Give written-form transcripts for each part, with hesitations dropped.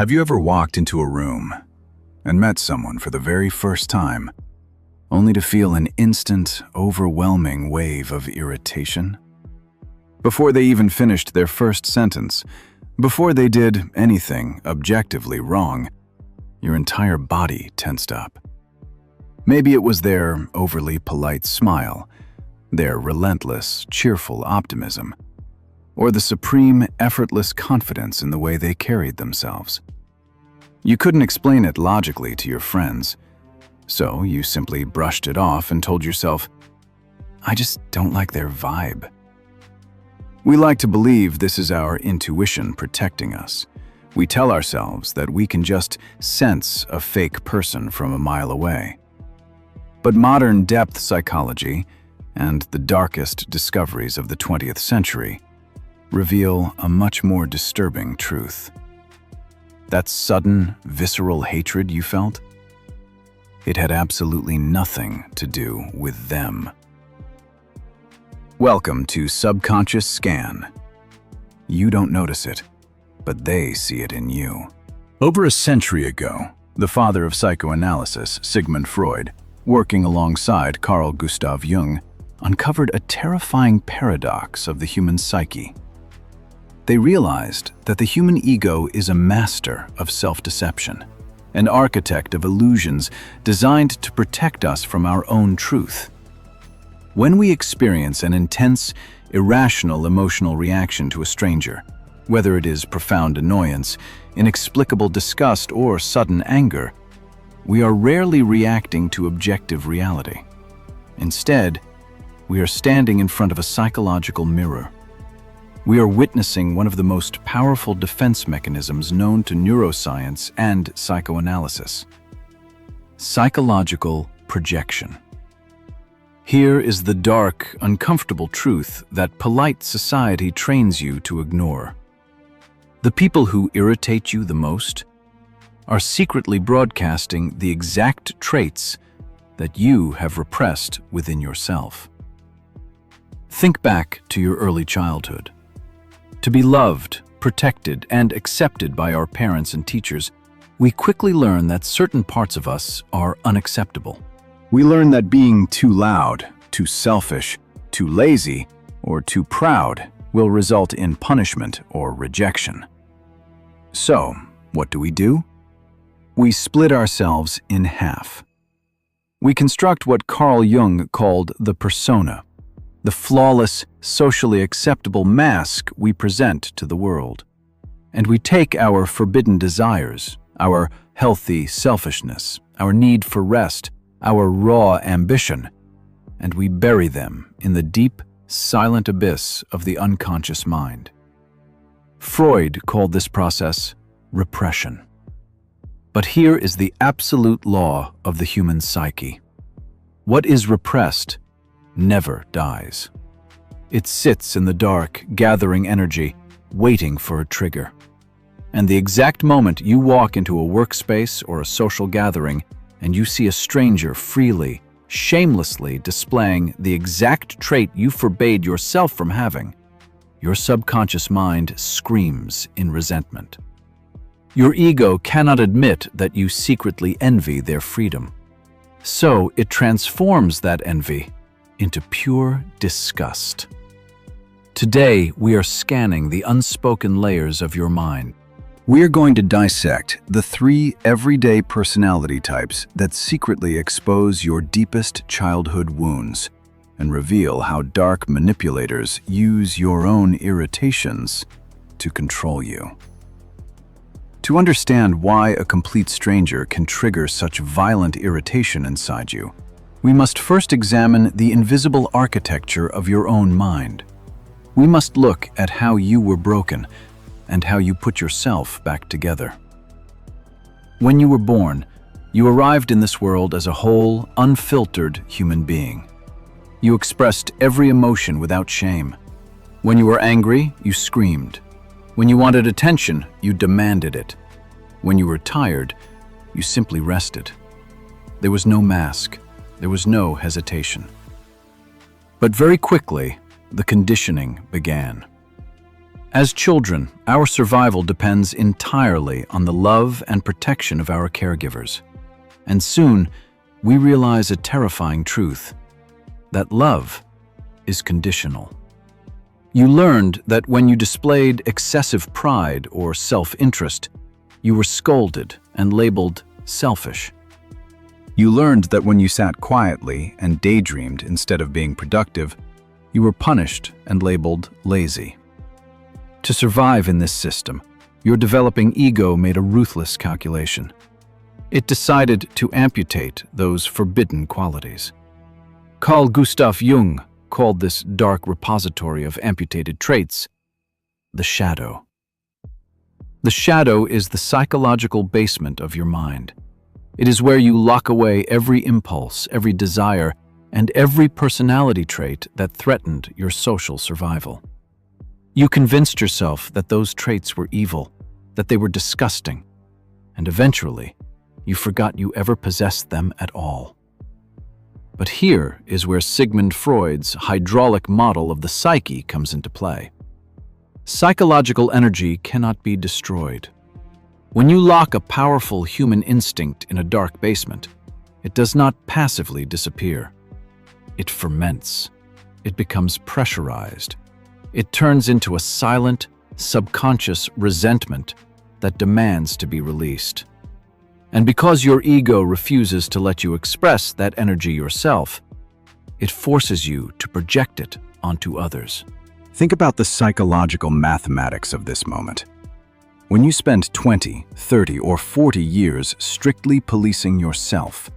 Have you ever walked into a room and met someone for the very first time, only to feel an instant, overwhelming wave of irritation? Before they even finished their first sentence, before they did anything objectively wrong, your entire body tensed up. Maybe it was their overly polite smile, their relentless, cheerful optimism, or the supreme, effortless confidence in the way they carried themselves. You couldn't explain it logically to your friends, so you simply brushed it off and told yourself, "I just don't like their vibe." We like to believe this is our intuition protecting us. We tell ourselves that we can just sense a fake person from a mile away. But modern depth psychology and the darkest discoveries of the 20th century reveal a much more disturbing truth. That sudden, visceral hatred you felt, it had absolutely nothing to do with them. Welcome to Subconscious Scan. You don't notice it, but they see it in you. Over a century ago, the father of psychoanalysis, Sigmund Freud, working alongside Carl Gustav Jung, uncovered a terrifying paradox of the human psyche. They realized that the human ego is a master of self-deception, an architect of illusions designed to protect us from our own truth. When we experience an intense, irrational emotional reaction to a stranger, whether it is profound annoyance, inexplicable disgust, or sudden anger, we are rarely reacting to objective reality. Instead, we are standing in front of a psychological mirror. We are witnessing one of the most powerful defense mechanisms known to neuroscience and psychoanalysis: psychological projection. Here is the dark, uncomfortable truth that polite society trains you to ignore. The people who irritate you the most are secretly broadcasting the exact traits that you have repressed within yourself. Think back to your early childhood. To be loved, protected, and accepted by our parents and teachers, we quickly learn that certain parts of us are unacceptable. We learn that being too loud, too selfish, too lazy, or too proud will result in punishment or rejection. So, what do? We split ourselves in half. We construct what Carl Jung called the persona, the flawless, socially acceptable mask we present to the world. And we take our forbidden desires, our healthy selfishness, our need for rest, our raw ambition, and we bury them in the deep, silent abyss of the unconscious mind. Freud called this process repression. But here is the absolute law of the human psyche. What is repressed never dies. It sits in the dark, gathering energy, waiting for a trigger. And the exact moment you walk into a workspace or a social gathering and you see a stranger freely, shamelessly displaying the exact trait you forbade yourself from having, your subconscious mind screams in resentment. Your ego cannot admit that you secretly envy their freedom. So it transforms that envy into pure disgust. Today, we are scanning the unspoken layers of your mind. We are going to dissect the 3 everyday personality types that secretly expose your deepest childhood wounds and reveal how dark manipulators use your own irritations to control you. To understand why a complete stranger can trigger such violent irritation inside you, we must first examine the invisible architecture of your own mind. We must look at how you were broken and how you put yourself back together. When you were born, you arrived in this world as a whole, unfiltered human being. You expressed every emotion without shame. When you were angry, you screamed. When you wanted attention, you demanded it. When you were tired, you simply rested. There was no mask. There was no hesitation. But very quickly, the conditioning began. As children, our survival depends entirely on the love and protection of our caregivers. And soon, we realize a terrifying truth: that love is conditional. You learned that when you displayed excessive pride or self-interest, you were scolded and labeled selfish. You learned that when you sat quietly and daydreamed instead of being productive, you were punished and labeled lazy. To survive in this system, your developing ego made a ruthless calculation. It decided to amputate those forbidden qualities. Carl Gustav Jung called this dark repository of amputated traits the shadow. The shadow is the psychological basement of your mind. It is where you lock away every impulse, every desire, and every personality trait that threatened your social survival. You convinced yourself that those traits were evil, that they were disgusting, and eventually, you forgot you ever possessed them at all. But here is where Sigmund Freud's hydraulic model of the psyche comes into play. Psychological energy cannot be destroyed. When you lock a powerful human instinct in a dark basement, it does not passively disappear. It ferments. It becomes pressurized. It turns into a silent, subconscious resentment that demands to be released. And because your ego refuses to let you express that energy yourself, it forces you to project it onto others. Think about the psychological mathematics of this moment. When you spend 20, 30, or 40 years strictly policing yourself,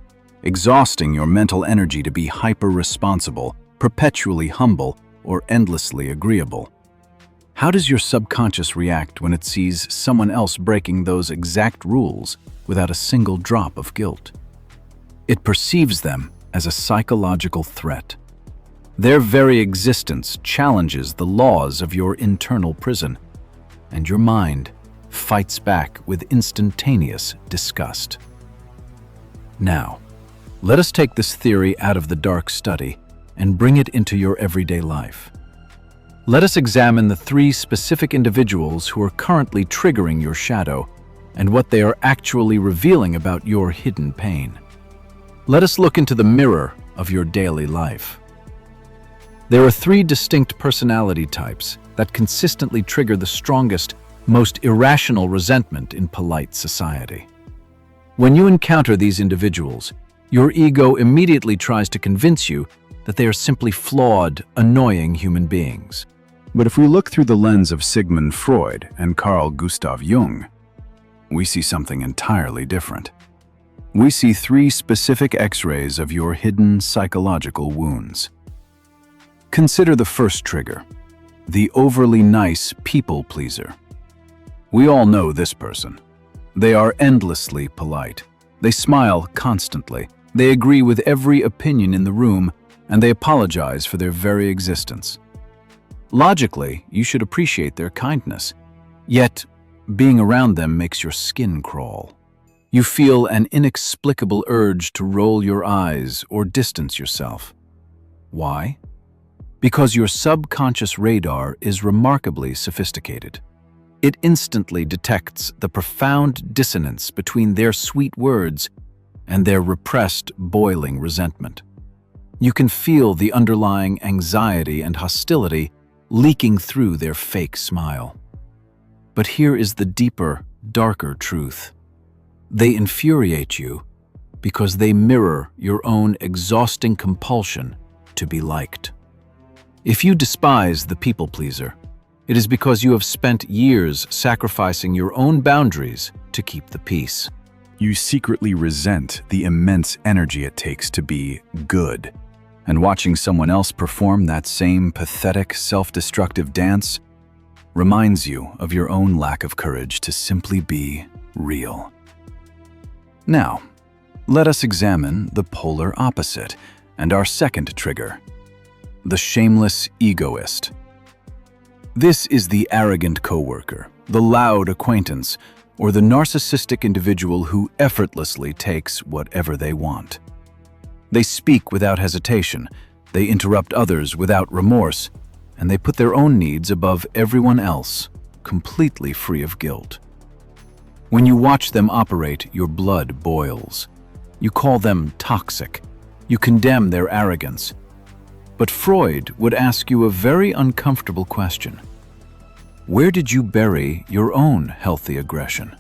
exhausting your mental energy to be hyper-responsible, perpetually humble, or endlessly agreeable, how does your subconscious react when it sees someone else breaking those exact rules without a single drop of guilt? It perceives them as a psychological threat. Their very existence challenges the laws of your internal prison, and your mind fights back with instantaneous disgust. Now, let us take this theory out of the dark study and bring it into your everyday life. Let us examine the 3 specific individuals who are currently triggering your shadow and what they are actually revealing about your hidden pain. Let us look into the mirror of your daily life. There are 3 distinct personality types that consistently trigger the strongest, most irrational resentment in polite society. When you encounter these individuals, your ego immediately tries to convince you that they are simply flawed, annoying human beings. But if we look through the lens of Sigmund Freud and Carl Gustav Jung, we see something entirely different. We see 3 specific X-rays of your hidden psychological wounds. Consider the first trigger, the overly nice people pleaser. We all know this person. They are endlessly polite. They smile constantly. They agree with every opinion in the room, and they apologize for their very existence. Logically, you should appreciate their kindness. Yet, being around them makes your skin crawl. You feel an inexplicable urge to roll your eyes or distance yourself. Why? Because your subconscious radar is remarkably sophisticated. It instantly detects the profound dissonance between their sweet words and their repressed, boiling resentment. You can feel the underlying anxiety and hostility leaking through their fake smile. But here is the deeper, darker truth. They infuriate you because they mirror your own exhausting compulsion to be liked. If you despise the people pleaser, it is because you have spent years sacrificing your own boundaries to keep the peace. You secretly resent the immense energy it takes to be good. And watching someone else perform that same pathetic, self-destructive dance reminds you of your own lack of courage to simply be real. Now, let us examine the polar opposite and our second trigger, the shameless egoist. This is the arrogant coworker, the loud acquaintance, or the narcissistic individual who effortlessly takes whatever they want. They speak without hesitation, they interrupt others without remorse, and they put their own needs above everyone else, completely free of guilt. When you watch them operate, your blood boils. You call them toxic. You condemn their arrogance. But Freud would ask you a very uncomfortable question. Where did you bury your own healthy aggression?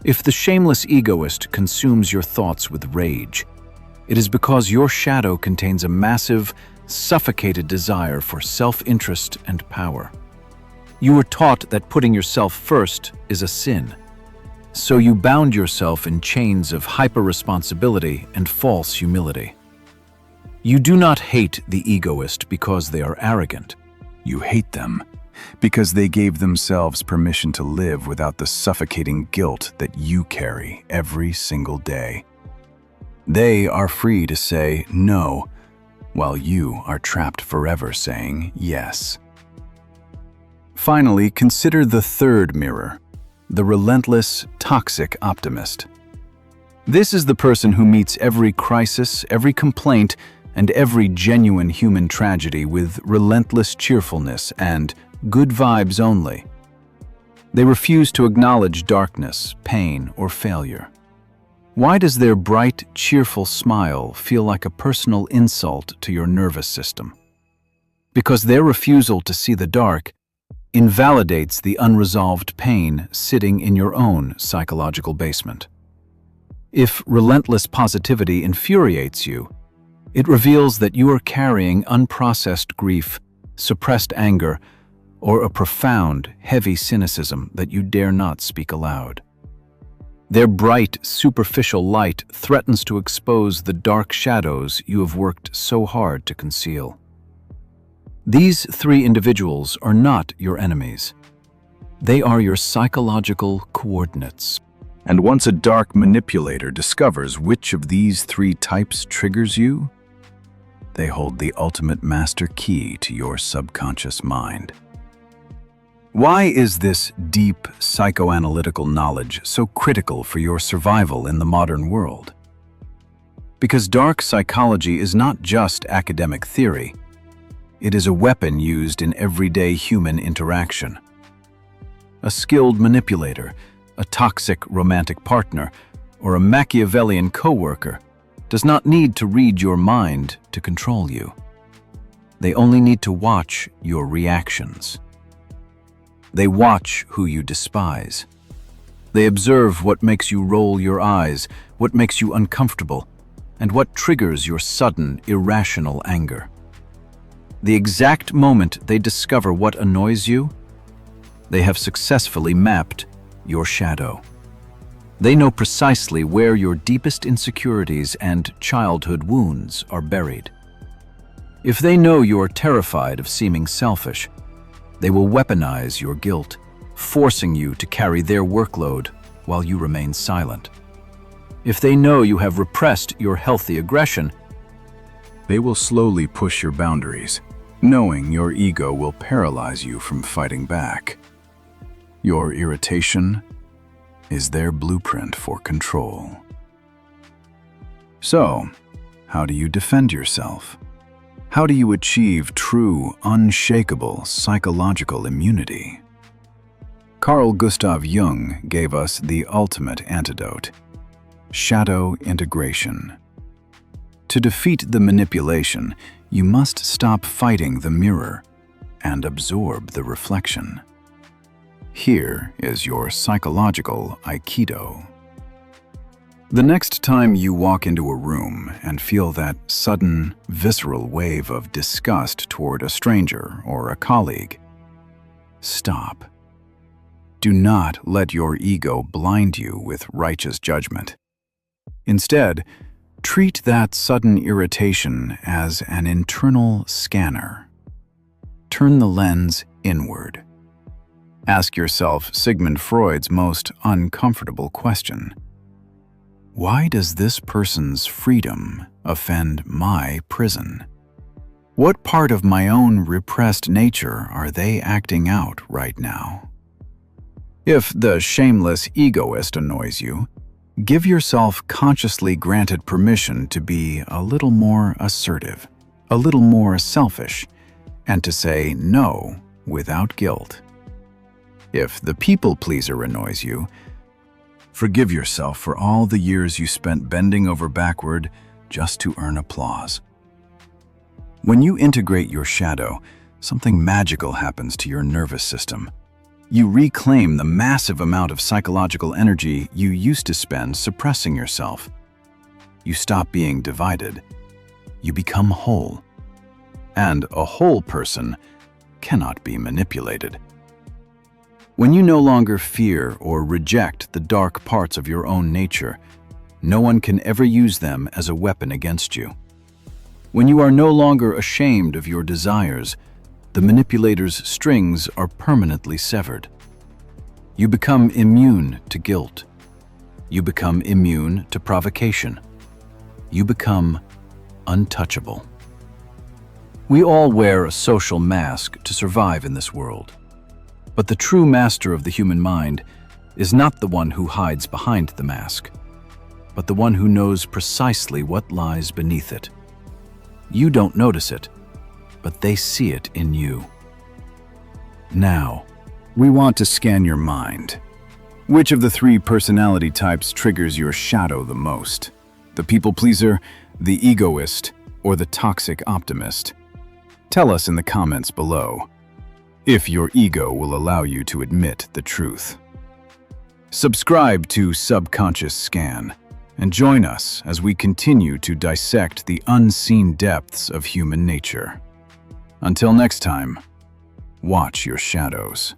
If the shameless egoist consumes your thoughts with rage, it is because your shadow contains a massive, suffocated desire for self-interest and power. You were taught that putting yourself first is a sin. So you bound yourself in chains of hyper-responsibility and false humility. You do not hate the egoist because they are arrogant. You hate them because they gave themselves permission to live without the suffocating guilt that you carry every single day. They are free to say no, while you are trapped forever saying yes. Finally, consider the third mirror, the relentless, toxic optimist. This is the person who meets every crisis, every complaint, and every genuine human tragedy with relentless cheerfulness and good vibes only. They refuse to acknowledge darkness, pain, or failure. Why does their bright, cheerful smile feel like a personal insult to your nervous system? Because their refusal to see the dark invalidates the unresolved pain sitting in your own psychological basement. If relentless positivity infuriates you, it reveals that you are carrying unprocessed grief, suppressed anger, or a profound, heavy cynicism that you dare not speak aloud. Their bright, superficial light threatens to expose the dark shadows you have worked so hard to conceal. These three individuals are not your enemies. They are your psychological coordinates. And once a dark manipulator discovers which of these three types triggers you, they hold the ultimate master key to your subconscious mind. Why is this deep psychoanalytical knowledge so critical for your survival in the modern world? Because dark psychology is not just academic theory. It is a weapon used in everyday human interaction. A skilled manipulator, a toxic romantic partner, or a Machiavellian coworker does not need to read your mind to control you. They only need to watch your reactions. They watch who you despise. They observe what makes you roll your eyes, what makes you uncomfortable, and what triggers your sudden, irrational anger. The exact moment they discover what annoys you, they have successfully mapped your shadow. They know precisely where your deepest insecurities and childhood wounds are buried. If they know you're terrified of seeming selfish, they will weaponize your guilt, forcing you to carry their workload while you remain silent. If they know you have repressed your healthy aggression, they will slowly push your boundaries, knowing your ego will paralyze you from fighting back. Your irritation is their blueprint for control. So, how do you defend yourself? How do you achieve true, unshakable psychological immunity? Carl Gustav Jung gave us the ultimate antidote: shadow integration. To defeat the manipulation, you must stop fighting the mirror and absorb the reflection. Here is your psychological Aikido. The next time you walk into a room and feel that sudden, visceral wave of disgust toward a stranger or a colleague, stop. Do not let your ego blind you with righteous judgment. Instead, treat that sudden irritation as an internal scanner. Turn the lens inward. Ask yourself Sigmund Freud's most uncomfortable question. Why does this person's freedom offend my prison? What part of my own repressed nature are they acting out right now? If the shameless egoist annoys you, give yourself consciously granted permission to be a little more assertive, a little more selfish, and to say no without guilt. If the people pleaser annoys you, forgive yourself for all the years you spent bending over backward just to earn applause. When you integrate your shadow, something magical happens to your nervous system. You reclaim the massive amount of psychological energy you used to spend suppressing yourself. You stop being divided. You become whole. And a whole person cannot be manipulated. When you no longer fear or reject the dark parts of your own nature, no one can ever use them as a weapon against you. When you are no longer ashamed of your desires, the manipulator's strings are permanently severed. You become immune to guilt. You become immune to provocation. You become untouchable. We all wear a social mask to survive in this world. But the true master of the human mind is not the one who hides behind the mask, but the one who knows precisely what lies beneath it. You don't notice it, but they see it in you. Now, we want to scan your mind. Which of the 3 personality types triggers your shadow the most? The people pleaser, the egoist, or the toxic optimist? Tell us in the comments below, if your ego will allow you to admit the truth. Subscribe to Subconscious Scan and join us as we continue to dissect the unseen depths of human nature. Until next time, watch your shadows.